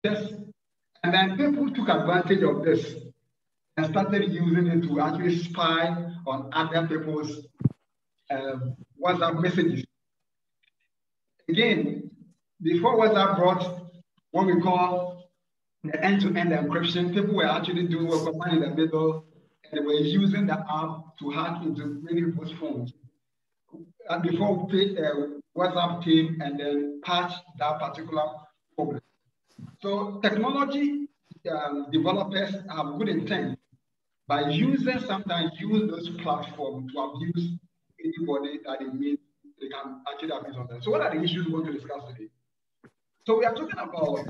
Yes. And then people took advantage of this and started using it to actually spy on other people's WhatsApp messages. Again, before WhatsApp brought what we call the end-to-end encryption, people were actually doing what we in the middle, and they were using the app to hack into many people's phones. And before WhatsApp came and then patched that particular problem. So technology developers have good intent, but users sometimes use those platforms to abuse anybody that they mean they can actually abuse on them. So what are the issues we want to discuss today? So we are talking about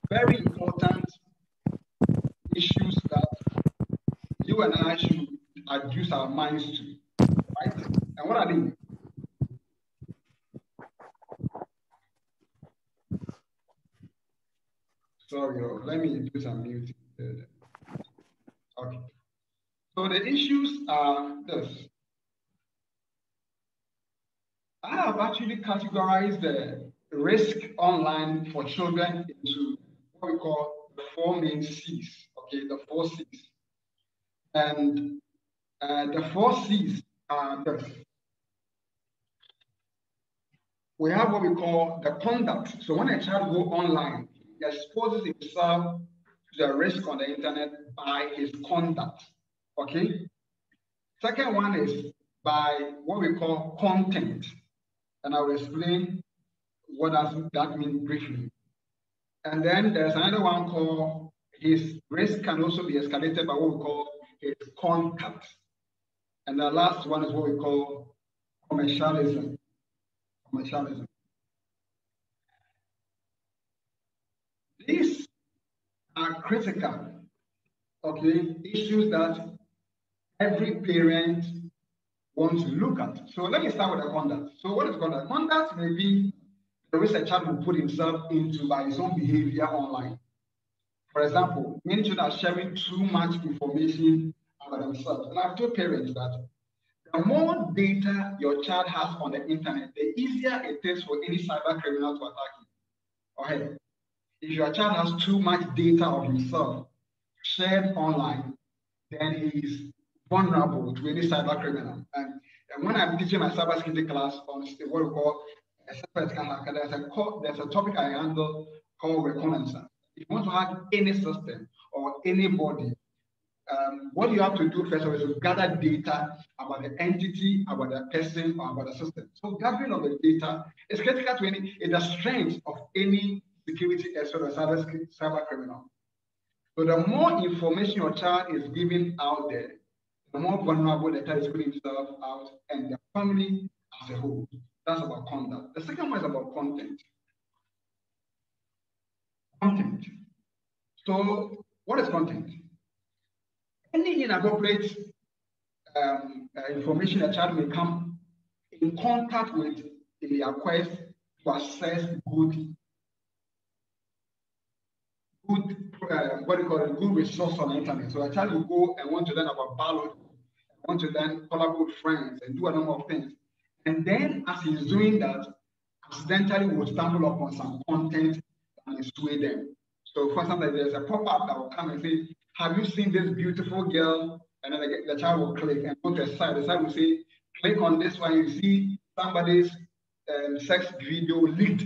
very important issues that you and I should adjust our minds to, right? And what are they? Sorry, let me do some muting. Okay. So the issues are this. I have actually categorized the risk online for children into what we call the 4 main C's, okay, the 4 C's. And the 4 C's are this. We have what we call the conduct. So when a child goes online, he exposes himself to the risk on the internet by his conduct, okay? Second one is by what we call content. And I will explain what does that mean briefly. And then there's another one called his risk can also be escalated by what we call his contact. And the last one is what we call commercialism. Commercialism. These are critical, okay, issues that every parent wants to look at. So let me start with the conduct. So what is conduct? Conduct may be the risk a child will put himself into by his own behavior online. For example, many children are sharing too much information about themselves. And I've told parents that the more data your child has on the internet, the easier it is for any cyber criminal to attack you. Okay. If your child has too much data of himself shared online, then he is vulnerable to any cyber criminal. And when I'm teaching my cybersecurity class on what we call a cyber hacker, there's a topic I handle called reconnaissance. If you want to hack any system or anybody, what you have to do first of all is to gather data about the entity, about the person, or about the system. So gathering of the data is critical to the strength of any security expert or cyber criminal. So the more information your child is giving out there, the more vulnerable the child is putting himself out and the family as a whole. That's about conduct. The second one is about content. Content. So what is content? Any inappropriate information a child may come in contact with in their quest to access good resource on the internet. So a child will go and want to learn about biology, want to learn collaborate with friends and do a number of things. And then as he's doing that, accidentally will stumble upon some content and will sway them. So for example, there's a pop-up that will come and say, have you seen this beautiful girl? And then the child will click and go to a site. The site will say, click on this one, you see somebody's sex video leaked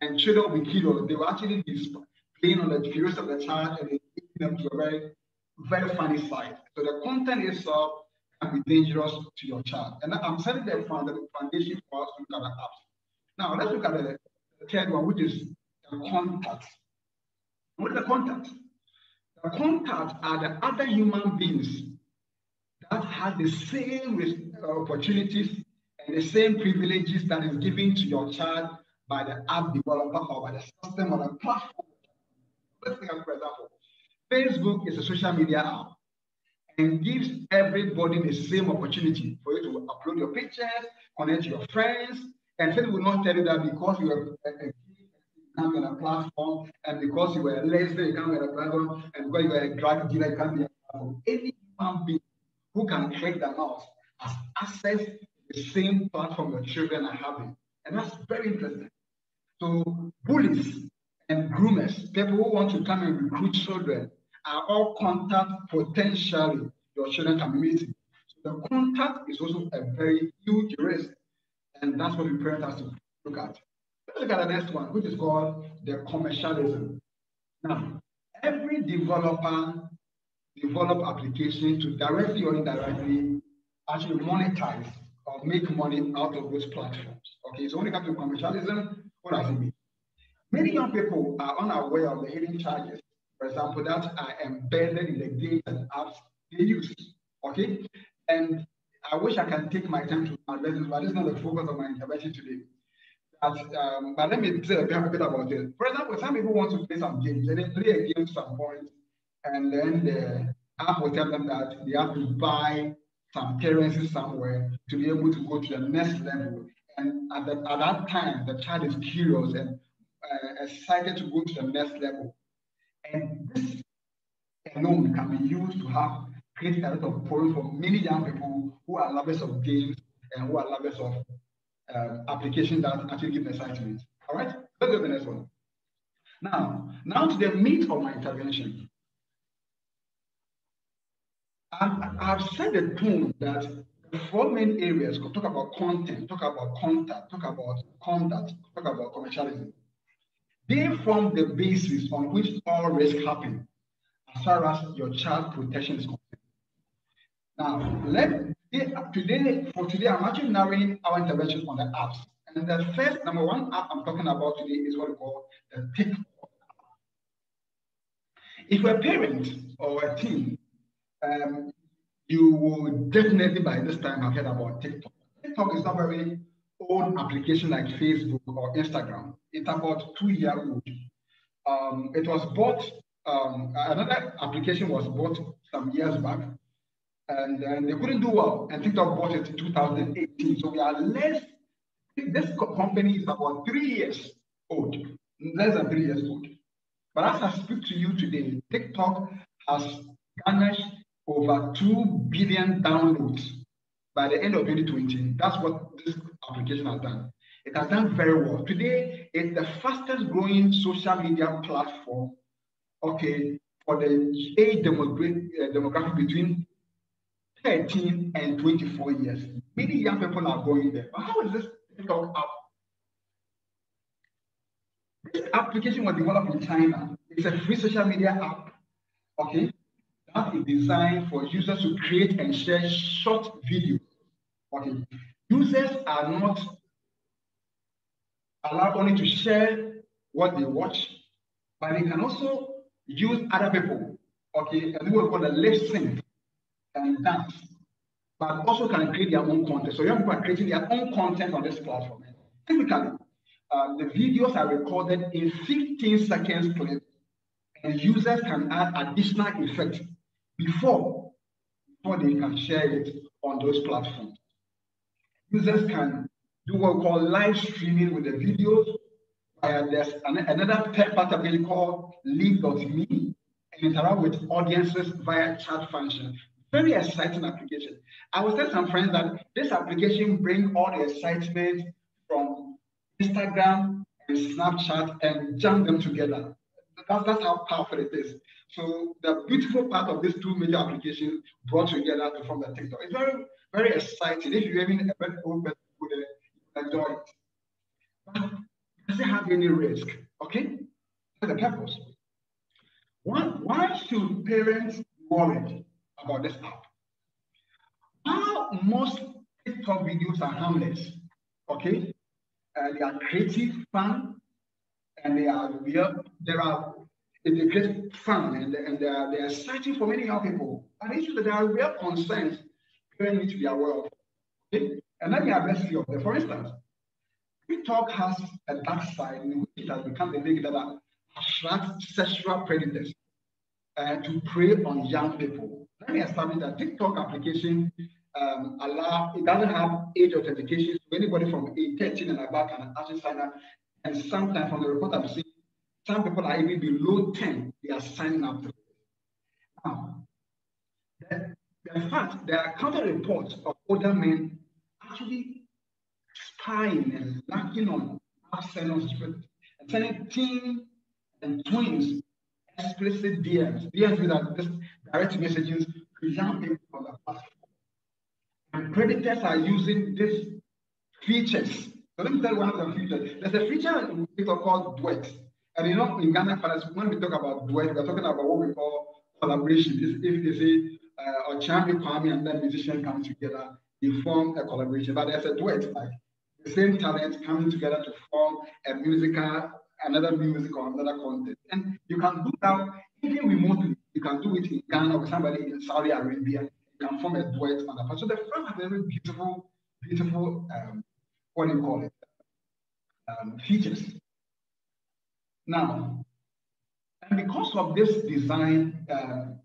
and children will be killed. They will actually be playing on the curiosity of the child and taking them to a very, very funny site. So the content itself can be dangerous to your child. And I'm setting the foundation for us to look at the apps. Now let's look at the third one, which is the contact. What is the contact? The contact are the other human beings that have the same opportunities and the same privileges that is given to your child by the app developer or by the system or the platform. Let's take for example, Facebook is a social media app and gives everybody the same opportunity for you to upload your pictures, connect to your friends, and Facebook will not tell you that because you are can't be on a platform, and because you were a lesbian, you can't be on a platform, and because you were a drug dealer, you can't be on a platform. Any human being who can click the mouse has access to the same platform your children are having. And that's very interesting. So bullies and groomers, people who want to come and recruit children, are all contact potentially your children can be meeting. So the contact is also a very huge risk, and that's what the parent has to look at. Let's look at the next one, which is called the commercialism. Now, every developer develop applications to directly or indirectly actually monetize or make money out of those platforms. Okay, so when it comes to commercialism, what does it mean? Many young people are unaware of the hidden charges, for example, that are embedded in the games and apps they use. Okay, and I wish I can take my time to address this, but this is not the focus of my intervention today. But let me say a bit about it. For example, some people want to play some games, and they play a game to some point, and then the app will tell them that they have to buy some currency somewhere to be able to go to the next level. And at that time, the child is curious and excited to go to the next level. And this alone can be used to have create a lot of problems for many young people who are lovers of games and who are lovers of applications that actually give excitement. All right, let's go to the next one. Now to the meat of my intervention. I've set the tone that the four main areas talk about content, talk about contact, talk about conduct, talk about commercialism. They form the basis on which all risk happen as far as your child protection is concerned. Now, today, I'm actually narrowing our intervention on the apps. And the first, number one app I'm talking about today is what we call the TikTok. If you're a parent or a teen, you will definitely by this time have heard about TikTok. TikTok is not a very old application like Facebook or Instagram. It's about 2 years old. It was bought, another application was bought some years back, and then they couldn't do well, and TikTok bought it in 2018. So we are this company is about 3 years old, less than 3 years old. But as I speak to you today, TikTok has garnished over 2 billion downloads by the end of 2020. That's what this application has done. It has done very well. Today, it's the fastest growing social media platform, okay, for the age demographic between 13 and 24 years. Many young people are going there. But how is this TikTok app? This application was developed in China. It's a free social media app, okay, that is designed for users to create and share short videos. Okay, users are not allowed only to share what they watch, but they can also use other people, okay, and we call the lip sync and dance, but also can create their own content. So young people are creating their own content on this platform. Typically, the videos are recorded in 15 seconds clips, and users can add additional effects before they can share it on those platforms. Users can do what we call live streaming with the videos. There's another part of it called Leave.me, and interact with audiences via chat function. Very exciting application. I will tell some friends that this application brings all the excitement from Instagram and Snapchat and jam them together. That's how powerful it is. So the beautiful part of these two major applications brought together to form the TikTok. It's very, very exciting. If you're even a very old person, you would enjoy it. But it doesn't have any risk. Okay? That's the purpose. Why should parents be worried about this app? While most TikTok videos are harmless, okay? They are creative, fun, and they create fun and they are exciting for many young people. But issue that there are real concerns parents need to be aware of. Okay? And let me address few of them. For instance, TikTok has a dark side in which it has become a link that attracts sexual predators to prey on young people. Let me establish that TikTok application it doesn't have age authentication, so anybody from age 13 and above can actually sign up. And sometimes from the report I've seen, some people are even below 10, they are signing up to it. Now, the fact there are counter reports of older men actually spying and lacking on abstinence and turning teen and twins, explicit DMs. DMs mean that this direct messages to young people on the platform. And predators are using these features. So let me tell you one of the features. There's a feature in TikTok called duet. And you know, in Ghana, when we talk about duet, we're talking about what we call collaboration. If they say Ochambi, Kwame, and then musicians come together, they form a collaboration. But there's a duet, like the same talent coming together to form a musical, another music or another content. And you can do that even remotely. You can do it in Ghana with somebody in Saudi Arabia. You can form a duet on that. So the first are very beautiful, what do you call it? Features. Now, and because of this design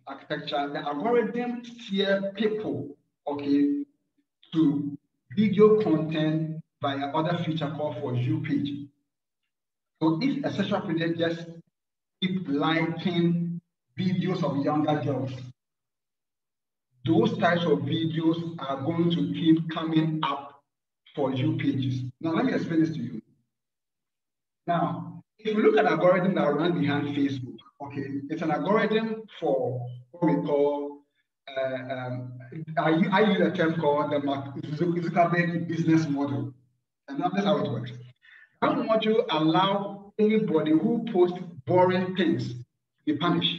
architecture, the algorithm steer people, okay, to video content via other feature called For You page. So if a sexual predator just keep liking videos of younger girls, those types of videos are going to keep coming up For You pages. Now, let me explain this to you. Now, if you look at the algorithm that runs behind Facebook, okay, it's an algorithm for what we call, I use a term called the Zuckerberg business model. And that's how it works. That module allows anybody who posts boring things to be punished.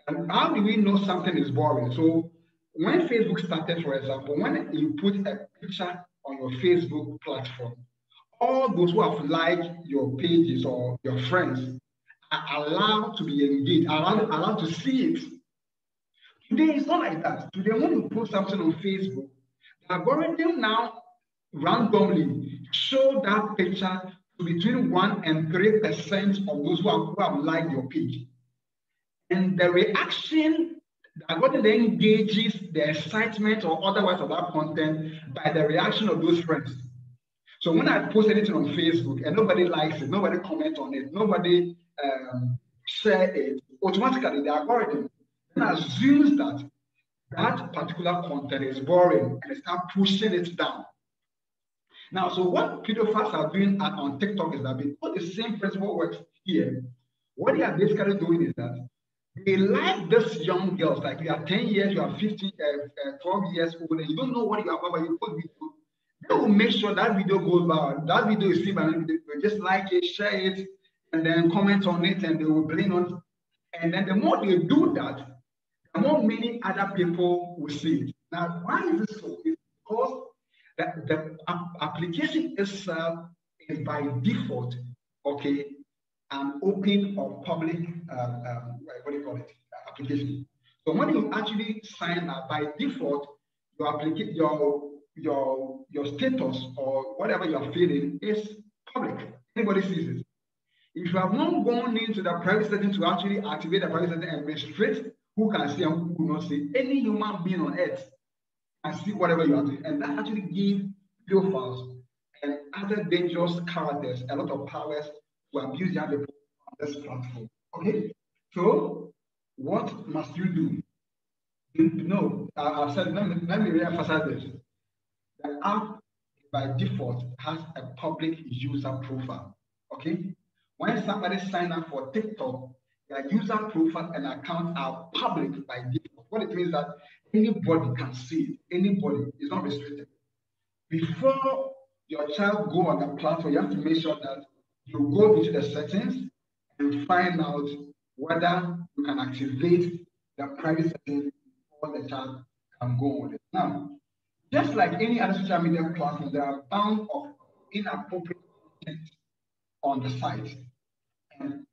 And how do we know something is boring? So when Facebook started, for example, when you put a picture on your Facebook platform, all those who have liked your pages or your friends are allowed to be engaged, allowed to see it. Today, it's not like that. Today, when you post something on Facebook, the algorithm now randomly show that picture to between 1% and 3% of those who have liked your page. And the reaction, the algorithm then engages the excitement or otherwise of that content by the reaction of those friends. So when I post anything on Facebook and nobody likes it, nobody comments on it, nobody share it, automatically the algorithm then assumes that that particular content is boring and start pushing it down. Now, so what pedophiles are doing on TikTok is that because the same principle works here, what they are basically doing is that they like these young girls, like you are 10 years, you are 15, 12 years old, and you don't know what you are about, but you put video. They will make sure that video goes viral. That video is seen by many people. Just like it, share it, and then comment on it, and they will blame on it. And then the more they do that, the more many other people will see it. Now, why is this so? It's because the application itself is by default, okay, an open or public, what do you call it, application. So when you actually sign up, by default, your status or whatever you are feeling is public. Anybody sees it. If you have not gone into the private setting to actually activate the private setting and restrict who can see and who will not see, any human being on earth can see whatever you are doing. And that actually gives pedophiles and other dangerous characters a lot of powers to abuse young people on this platform. Okay? So, what must you do? No, I've said, let me re-emphasize this. The app by default has a public user profile. Okay? When somebody signs up for TikTok, their user profile and account are public by default. What it means that anybody can see it. Anybody is not restricted. Before your child go on the platform, you have to make sure that you go into the settings and find out whether you can activate the private settings before the child can go on it. Now, just like any other social media platform, there are bound of inappropriate content on the site. And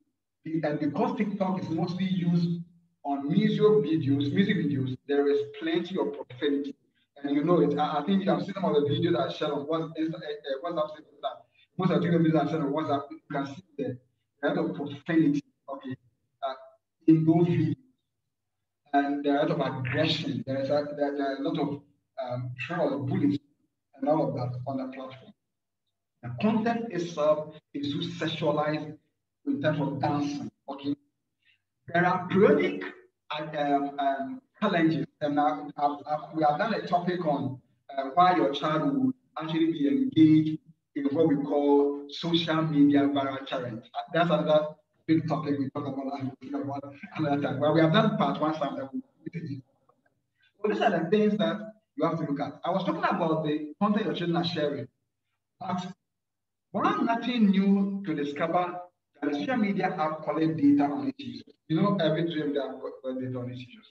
because TikTok is mostly used on music videos, there is plenty of profanity. And you know it. I think you have seen some of the videos that I shared on WhatsApp. Most of the videos I shared on WhatsApp, you can see the lot of profanity, okay, in those videos. And there are a lot of aggression. There are a lot of trolls, bullies, and all of that on the platform. The content itself is too sexualized in terms of dancing. Okay, there are periodic challenges, and we have done a topic on why your child will actually be engaged in what we call social media viral challenge. That's another big topic we talk about another time. Well, we have done part one, some that we. So these are the things that you have to look at. I was talking about the content your children are sharing, but one nothing new to discover that the social media app collect data on its users. You know, every dream they have got data on its users.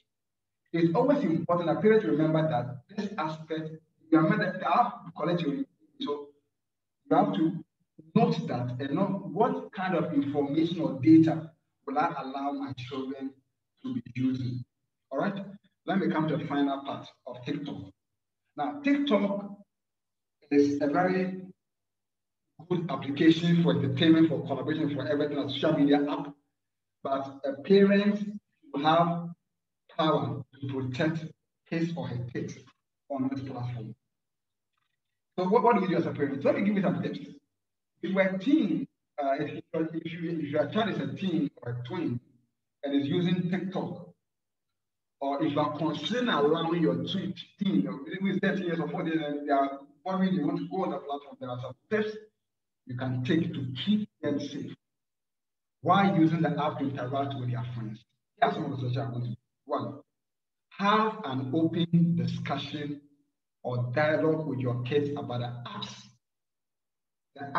It's always important that parents remember that this aspect, you remember that the app collect your, so you have to note that and know what kind of information or data will I allow my children to be using. All right, let me come to the final part of TikTok. Now, TikTok is a very good application for entertainment, for collaboration, for everything, a social media app. But a parent will have power to protect his or her kids on this platform. So what do we do as a parent? Let me give you some tips. If we're a teen, if your child is a teen or a twin and is using TikTok, or if you are considering allowing your teen, who is 13 years or 14 years, and they are worried they want to go on the platform, there are some steps you can take to keep them safe while using the app to interact with their friends. Here are some of the suggestions I want to do. One, have an open discussion or dialogue with your kids about the apps. That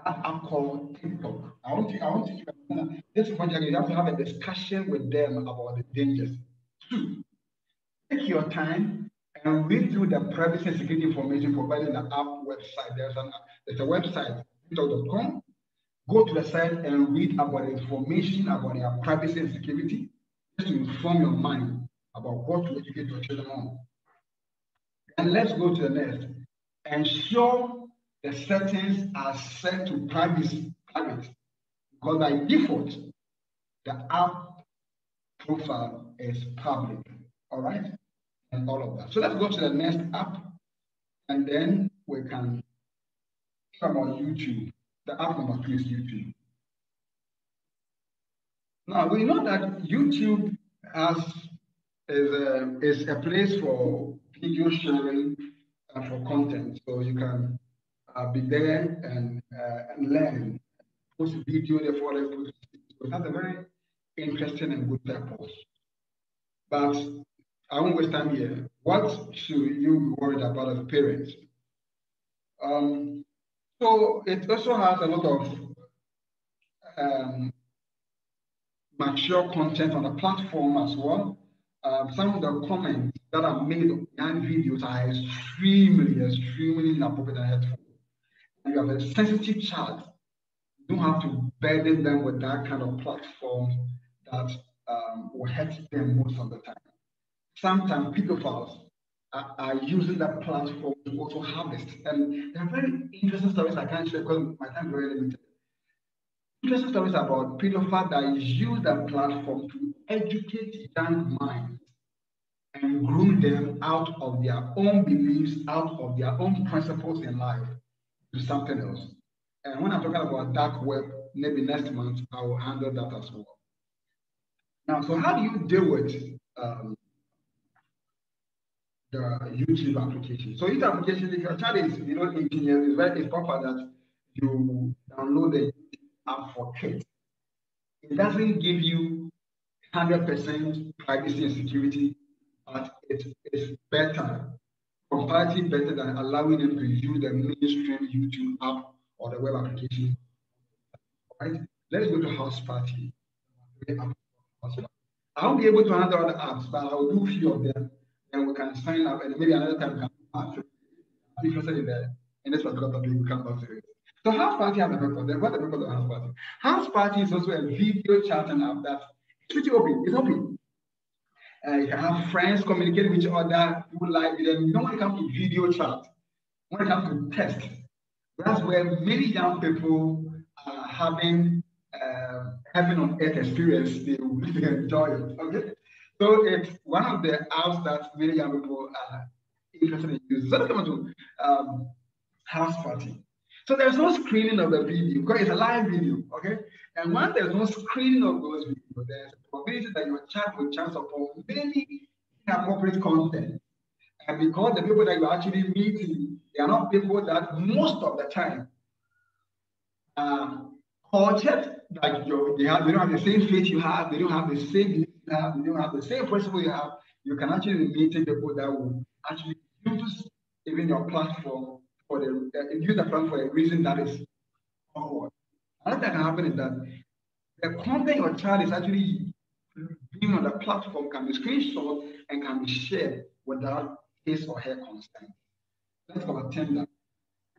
app called TikTok. I want you to understand this project. You have to have a discussion with them about the dangers. Two, take your time and read through the privacy and security information provided in the app website. There's a website, tiktok.com. Go to the site and read about the information about their privacy and security, just to inform your mind about what to educate your children on. And let's go to the next. Ensure the settings are set to private, because by default, the app profile is public. All right, and all of that. So let's go to the next app, and then we can talk about YouTube. The app number 2 is YouTube. Now we know that YouTube is a place for video sharing and for content, so you can be there and learn. Post video, therefore, so that's a very interesting and good purpose. But I won't waste time here. What should you be worried about as a parent? So it also has a lot of mature content on the platform as well. Some of the comments that are made behind videos are extremely inappropriate and hurtful. And you have a sensitive child, you don't have to burden them with that kind of platform that will hurt them most of the time. Sometimes pedophiles are using that platform to also harvest. And there are very interesting stories I can't share because my time is very limited. Interesting stories about pedophiles that use that platform to educate young minds and groom them out of their own beliefs, out of their own principles in life to something else. And when I'm talking about dark web, maybe next month I will handle that as well. Now, so how do you deal with the YouTube application? So YouTube application, if your child is 18 years, it's proper that you download the app for kids. It doesn't give you 100% privacy and security, but it is better, comparatively better than allowing them to use the mainstream YouTube app or the web application. All right, let's go to House Party. I won't be able to handle other apps, but I'll do a few of them, and we can sign up, and maybe another time we can be interested in this particular topic. We come back to it. So House Party has a purpose. What's the purpose of House Party? House Party is also a video chatting app that's pretty open. It's open. You can have friends communicate with each other, people like them. You know, when it comes to video chat, when it comes to text, that's where many young people are having heaven on earth experience. They will really enjoy it. Okay, so it's one of the apps that many young people are interested in using. So let's come to House Party. So there's no screening of the video because it's a live video, okay? And once there's no screening of those videos, there's a probability that your child will chance upon many inappropriate content. And because the people that you're actually meeting, they are not people that most of the time Or just like they don't have the same faith you have, they don't have the same belief you have, they don't have the same principle you have. You can actually be meeting people that will actually use even your platform for use the platform for a reason that is forward. Another thing that can happen is that the content your child is actually being on the platform can be screenshot and can be shared without his or her consent. Let's go Tinder.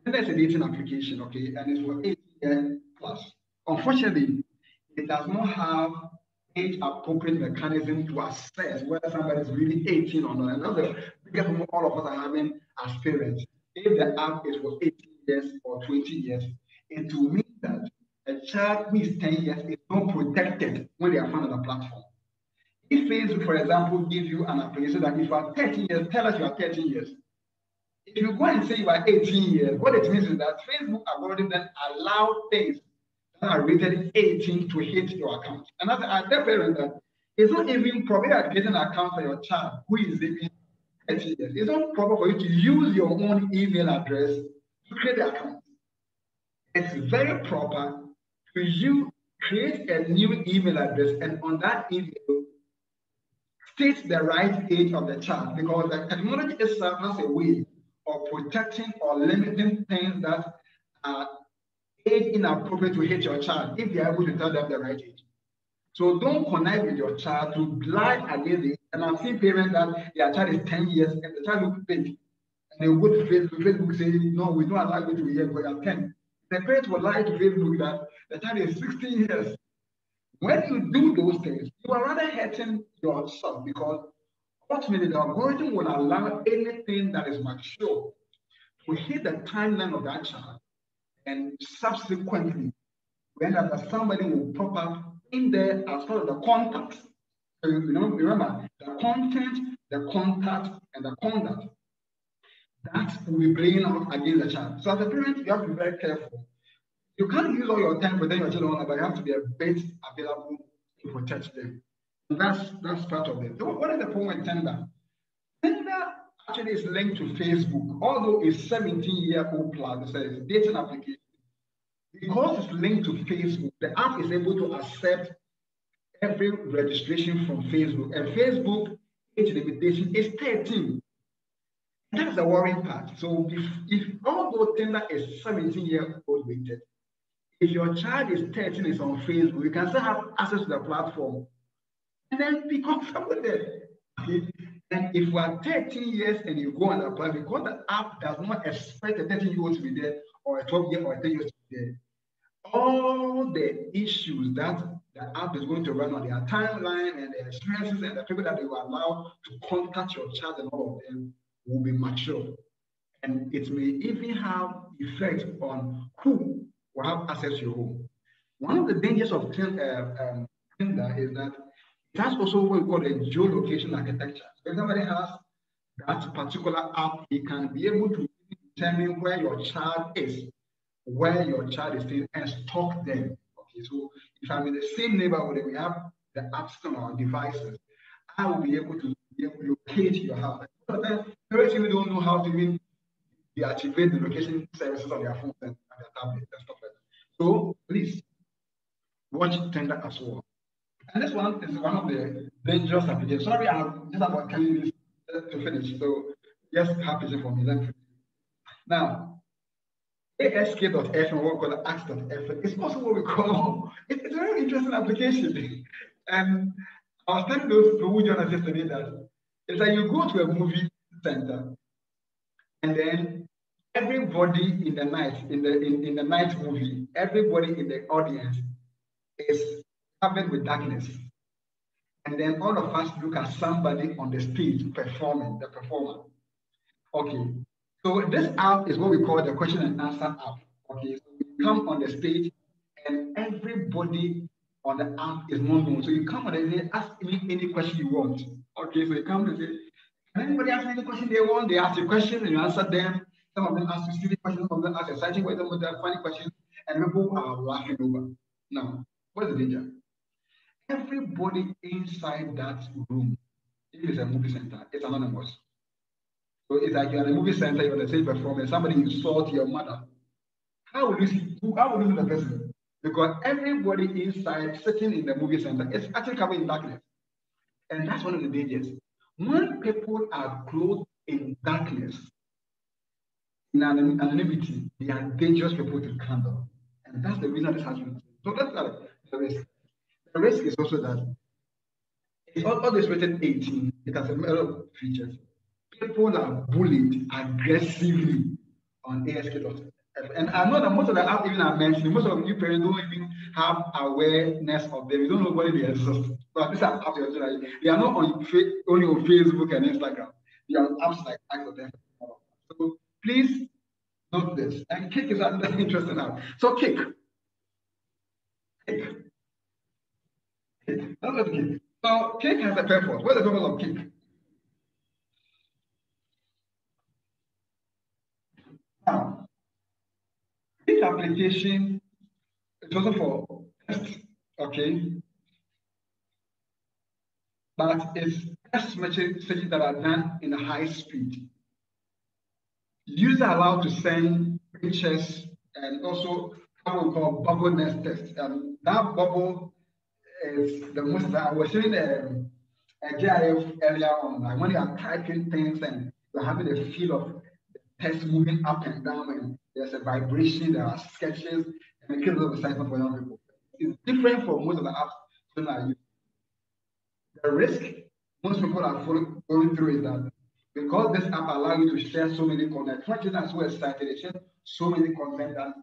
Tinder is a dating application, okay, and it's for 18 years plus. Unfortunately, it does not have age appropriate mechanism to assess whether somebody is really 18 or not. And that's the biggest problem all of us are having as parents. If the app is for 18 years or 20 years, it will mean that a child who is 10 years is not protected when they are found on the platform. If Facebook, for example, gives you an application that if you are 13 years, tell us you are 13 years. If you go and say you are 18 years, what it means is that Facebook algorithm then allow things that are rated 18 to hit your account. And as I tell parents that it's not even proper to create an account for your child who is even 30 years. It's not proper for you to use your own email address to create the account. It's very proper to you create a new email address and on that email state the right age of the child, because the technology itself has a way of protecting or limiting things that are age inappropriate to hit your child if they are able to tell them the right age. So don't connect with your child to lie against it. And I've seen parents that their child is 10 years and the child looks big. And they will go to Facebook saying, no, we don't allow you to hear because you're 10. The parents will lie to Facebook that the child is 16 years. When you do those things, you are rather hurting yourself, because ultimately the algorithm will allow anything that is mature to hit the timeline of that child, and subsequently, whenever somebody will pop up in there as part of the contacts. So remember the content, the contact, and the conduct that will be playing out against the child. So as a parent, you have to be very careful. You can't use all your time protecting your children, but you have to be a bit available to protect them. And that's part of it. So what is the problem with Tinder? Tinder actually is linked to Facebook, although it's 17-year-old plus. It says dating application. Because it's linked to Facebook, the app is able to accept every registration from Facebook. And Facebook age limitation is 13. That's the worrying part. So if although Tinder is 17-year-old rated, if your child is 13 is on Facebook, you can still have access to the platform and then be comfortable there. Okay? And if you are 13 years and you go on the platform, because the app does not expect a 13-year-old to be there or a 12-year or a 10-year-old to be there, all the issues that the app is going to run on their timeline and their experiences and the people that they will allow to contact your child and all of them will be mature. And it may even have effect on who will have access to your home. One of the dangers of Tinder is that it has also what we call a geolocation architecture. So if somebody has that particular app, it can be able to determine where your child is, where your child is staying, and stalk them. Okay, so if I'm in the same neighborhood and we have the apps on our devices, I will be able to locate your house. Parents even don't know how to even deactivate the location services on their phones and their tablets and stuff like that. So please watch Tinder as well. And this one is one of the dangerous applications. Sorry, I'm just about telling you this to finish. So just have patience for me. Now, ASK.f and what we call ask.f is also what we call it's a very interesting application. And I was telling those people who joined us yesterday that it's like you go to a movie center and then everybody in the night, in the night movie, everybody in the audience is covered with darkness. And then all of us look at somebody on the stage performing, the performer. Okay. So this app is what we call the question and answer app. Okay. So you come on the stage and everybody on the app is not known. So you come on the stage, ask any question you want. Okay. So you come and say, can anybody ask any question they want? They ask you questions and you answer them. Some of them ask you silly questions, some of them ask exciting questions, some of them funny questions, and people are laughing over. Now, what's the danger? Everybody inside that room, if it's a movie center, it's anonymous. So it's like you're in a movie center, you're on the stage performance, somebody insult your mother. How will you see the person? because everybody inside sitting in the movie center is actually covered in darkness. And that's one of the dangers. When people are clothed in darkness, in anonymity, they are dangerous people to handle. And that's the reason this has been. So that's the risk. The risk is also that it's all this rated 18. It has a lot of features. People are bullied aggressively on ASK.FM. And I know that most of the apps even are mentioned, most of you parents don't even have awareness of them. You don't know whether they exist. But these are apps they are not only on Facebook and Instagram. They are on apps like Untitled. So please note this. And Cake is another interesting app. So Cake. That's what Cake. So Cake has a purpose. What's the purpose of Cake? Now, this application is also for tests, okay? But it's text messages that are done in a high speed. Users are allowed to send pictures and also what we call bubble nest test. That bubble is the most that I was showing a GIF earlier on. Like when you are typing things and you're having a feel of the text moving up and down, and there's a vibration, there are sketches, and it gives a little excitement for young people. It's different from most of the apps that I use. The risk most people are going through is that because this app allows you to share so many content, not just as well excited, they share so many content that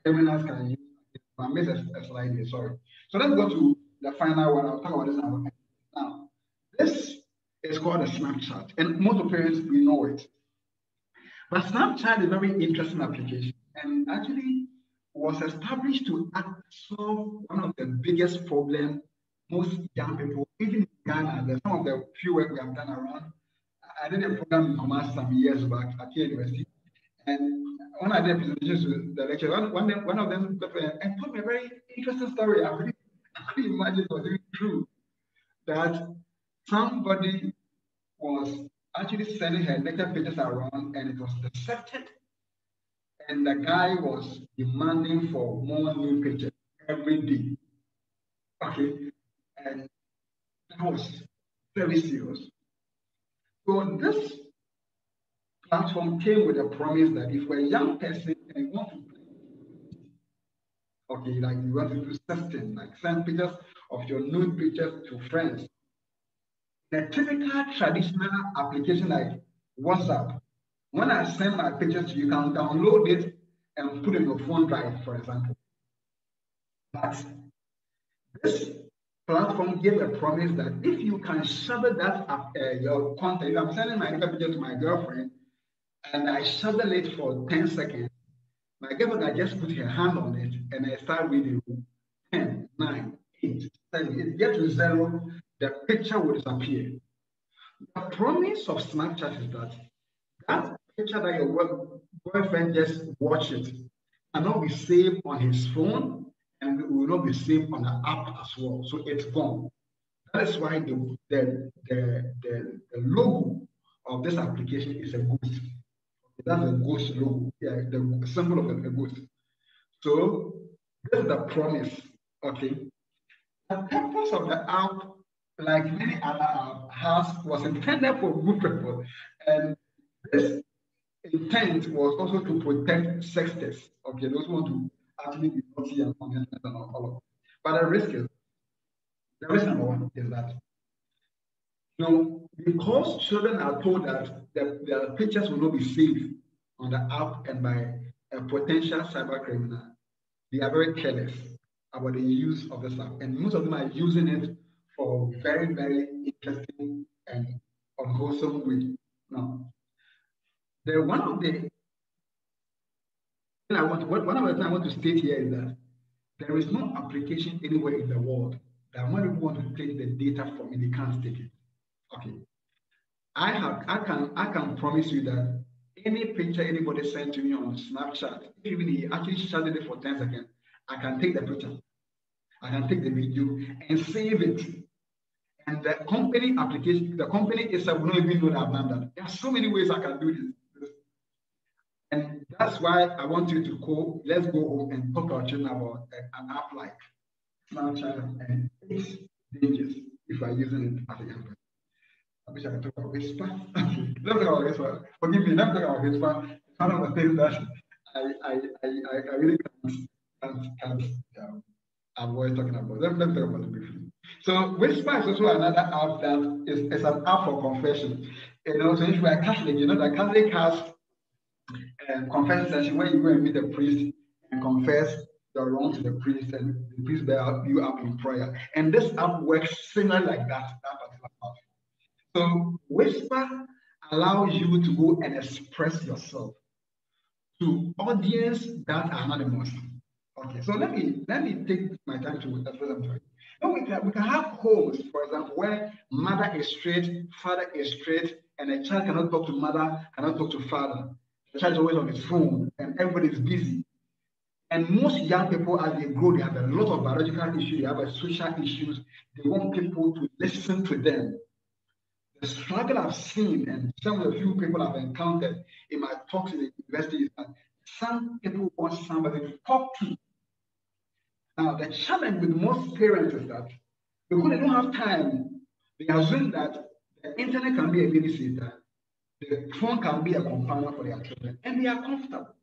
criminals can use. I missed a slide here, sorry. So let's go to the final one. I'll talk about this now. Now, this is called a Snapchat, and most of parents we know it. But Snapchat is a very interesting application, and actually was established to solve one of the biggest problems most young people, even in Ghana, there's some of the few work we have done around. I did a program in Kumasi some years back at university, and when I did presentations to the lecturer, one of them and told me a very interesting story. I couldn't imagine it was even true that somebody was actually sending her naked pictures around, and it was accepted. And the guy was demanding for more new pictures every day. Okay, and that was very serious. So this platform came with a promise that if you're a young person and you want to, okay, like you want to do something, like send pictures of your nude pictures to friends. The typical traditional application like WhatsApp, when I send my pictures to you, you can download it and put it in your phone drive, for example. But this platform gave a promise that if you can share that your content, if I'm sending my picture to my girlfriend and I share it for 10 seconds, my girlfriend I just put her hand on it and I start reading 10, 9, 8, 7, it gets to 0, the picture will disappear. The promise of Snapchat is that that picture that your boyfriend just watched it cannot be saved on his phone and it will not be saved on the app as well. So it's gone. That is why the logo of this application is a ghost. That's a ghost logo, yeah, the symbol of a ghost. So this is the promise, okay? The purpose of the app, like many other apps, was intended for good purpose. And this intent was also to protect sexters, okay? Those who want to actually be naughty and comment and all of it. But the risk number one is that, because children are told that their pictures will not be saved on the app and by a potential cyber criminal, they are very careless about the use of this app. And most of them are using it for very, very interesting and unwholesome way. Now, one of the things I want to state here is that there is no application anywhere in the world that when people want to take the data from it, they can't take it. Okay. I can promise you that any picture anybody sent to me on Snapchat, even he actually shouted it for 10 seconds, I can take the picture, I can take the video and save it. And the company application, the company itself will not even know that I've done that. There are so many ways I can do this. And that's why I want you to go, let's go home and talk to our children about an app like Snapchat and its dangers if you are using it as a young person. I wish I could talk about Whisper. Let's talk about Whisper. Forgive me, let's talk about Whisper. It's one of the things that I really can't avoid talking about. Let's talk about it briefly. So Whisper is also another app that is an app for confession. So if you are Catholic, you know that Catholic has confession session where you go and meet the priest and confess your wrong to the priest, and the priest bear you up in prayer. And this app works similar like that particular app. So Whisper allows you to go and express yourself to audience that are anonymous. Okay, so let me take my time to express them to you. Now we can have homes, for example, where mother is straight, father is straight, and a child cannot talk to mother, cannot talk to father. The child is always on his phone, and everybody is busy. And most young people, as they grow, they have a lot of biological issues, they have social issues. They want people to listen to them. The struggle I've seen, and some of the few people I've encountered in my talks in the university, is that some people want somebody to talk to. Now, the challenge with most parents is that because they don't have time, they assume that the internet can be a babysitter, the phone can be a companion for their children, and they are comfortable.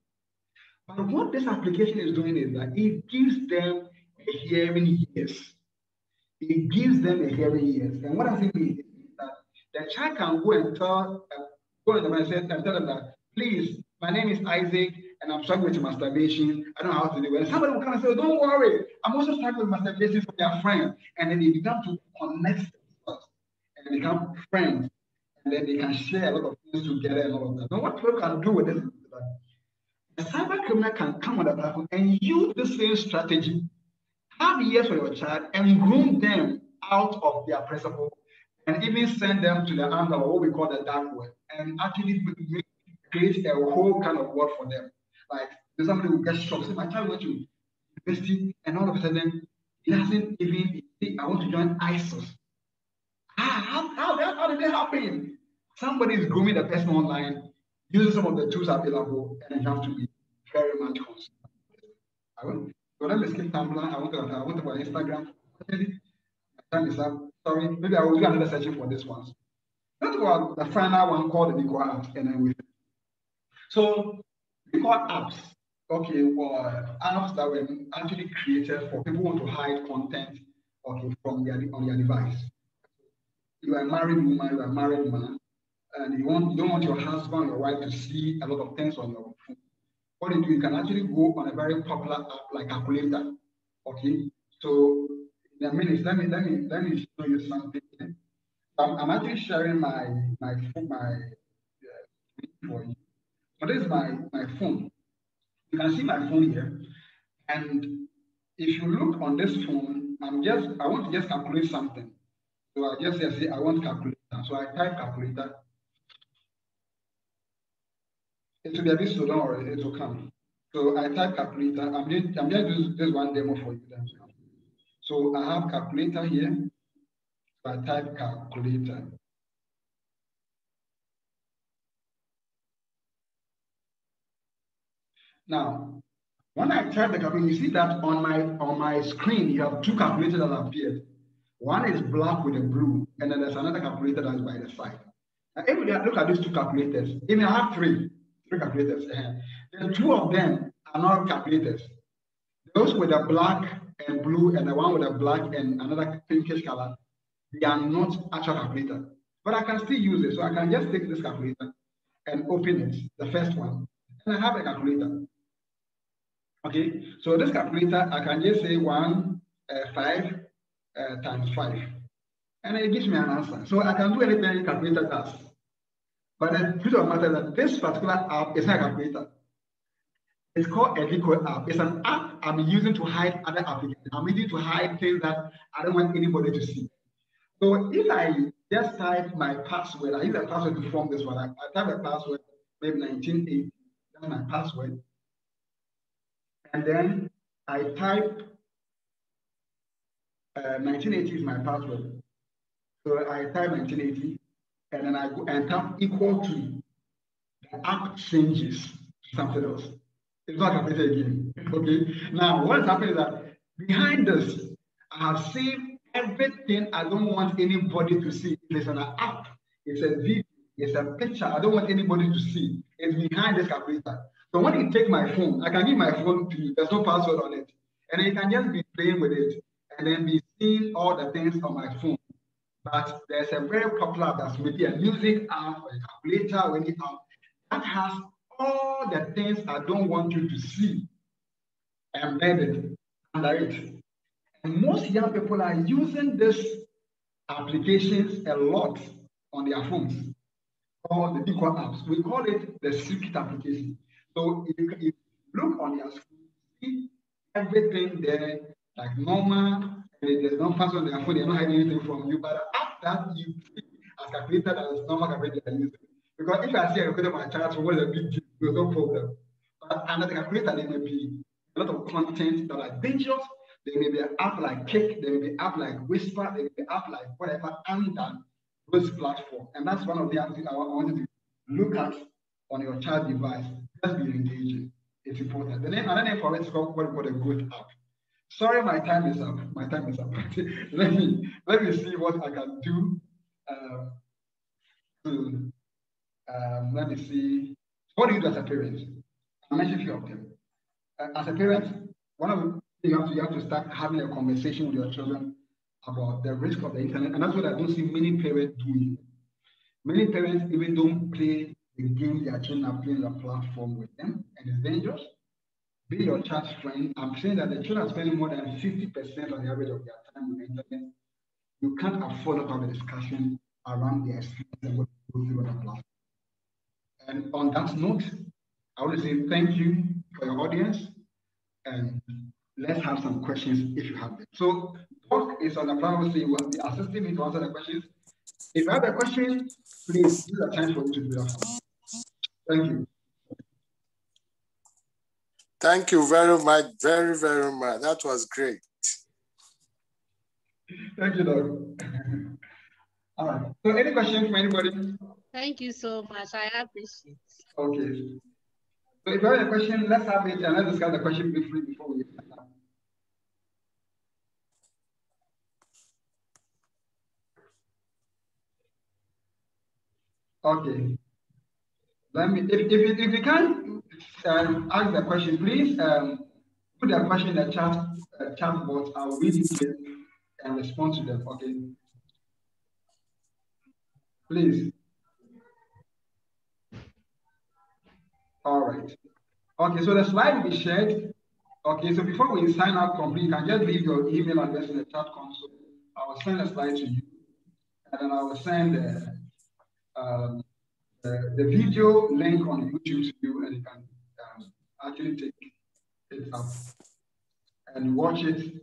But what this application is doing is that it gives them a hearing ears. It gives them a hearing ears. And what I'm saying is that the child can go and tell them and tell them that, please, my name is Isaac, and I'm struggling with masturbation. I don't know how to do it. And somebody will come and say, don't worry, I'm also struggling with masturbation for their friend. And then they become to connect themselves and they become friends. And then they can share a lot of things together and all of that. Now, what people can do with this is that a cyber criminal can come on the platform and use the same strategy, have ears for your child, and groom them out of their principle, and even send them to the under or what we call the dark web, and actually create a whole kind of world for them. Like somebody will get shocked, say, my child went to university, and all of a sudden he doesn't even say, I want to join ISIS. How did that happen? Somebody is grooming the person online, using some of the tools available, and you have to be very much concerned. So let me skip Tumblr. I want to about Instagram. My time is up. Sorry, maybe I will do another session for this one. Let's go about the final one called the Equal apps, and then so Equal apps. Okay, apps that were actually created for people who want to hide content, okay, from on their device. You are a married woman, you are a married man, and you don't want your husband or your wife to see a lot of things on your phone. What you do, you can actually go on a very popular app like Calculator. Okay, so in a minute, let me show you something. I'm actually sharing my phone, for you. So this is my phone. You can see my phone here, and if you look on this phone, I want to just calculate something. So I just say I want calculator. So I type calculator. It will be a bit slow, don't worry, it will come. So I type calculator. I'm just doing this one demo for you. So I have calculator here. So I type calculator. Now, when I type the calculator, you see that on my screen you have two calculators that appeared. One is black with a blue, and then there's another calculator that's by the side. Now, if we look at these two calculators, even I have three calculators. The two of them are not calculators. Those with the black and blue, and the one with the black and another pinkish color, they are not actual calculator. But I can still use it. So I can just take this calculator and open it, the first one, and I have a calculator. Okay, so this calculator, I can just say 5 times 5, and it gives me an answer. So I can do anything calculator does. But the truth of the matter is that this particular app is not a calculator. It's called a Evico app. It's an app I'm using to hide other applications. I'm using to hide things that I don't want anybody to see. So if I just type my password, I use a password to form this one. I type a password, maybe 1980. That's my password. And then I type 1980 is my password. So I type 1980, and then I go and tap equal to. The app changes something else. It's not calculated again. Okay. Now, what's happening is that behind this, I have saved everything I don't want anybody to see. It's an app, it's a video, it's a picture I don't want anybody to see. It's behind this calculator. So when you take my phone, I can give my phone to you. There's no password on it. And then you can just be playing with it and then be seeing all the things on my phone. But there's a very popular app that's maybe a music app or a calculator or any app that has all the things I don't want you to see embedded under it. And most young people are using these applications a lot on their phones, or the equal apps. We call it the secret application. So if you look on your screen, see everything there like normal, and there's no password on their phone, they're not hiding anything from you. But the app that you see as calculator that is normal calculator they're using. Because if I see a calculator on my chart, so what is a big deal? There's no problem. But under the calculator, there may be a lot of content that are dangerous. There may be an app like Kick, there may be an app like Whisper, there may be an app like whatever under those platforms. And that's one of the things I wanted to look at on your child device. Just be engaging. It's important. The name, another name for it is called what we call a good app. Sorry, my time is up. My time is up. let me see what I can do. Let me see. What do you do as a parent? I mentioned a few of them. As a parent, one of the things you have to start having a conversation with your children about the risk of the internet, and that's what I don't see many parents doing. Many parents even don't play the game their children are playing the platform with them, and it's dangerous. Be your child's friend. I'm saying that the children are spending more than 50% on the average of their time on the internet. You can't afford to have a discussion around their experience and what they go through on the platform. And on that note, I want to say thank you for your audience, and let's have some questions if you have them. So, Doc is on the platform, so you will be assisting me to answer the questions. If you have a question, please use the chance for you to do that. Thank you. Thank you very much, very, very much. That was great. Thank you, Doc. All right. So, any questions from anybody? Thank you so much. I appreciate it. Okay. So, if you have a question, let's have it and let's discuss the question briefly before we start. Okay. Let me, if you can ask the question, please put the question in the chat box. I'll read it and respond to them. Okay. Please. All right. Okay, so the slide will be shared. Okay, so before we sign up complete, you can just leave your email address in the chat console. I will send a slide to you, and then I will send the video link on YouTube to you, and you can actually take it up and watch it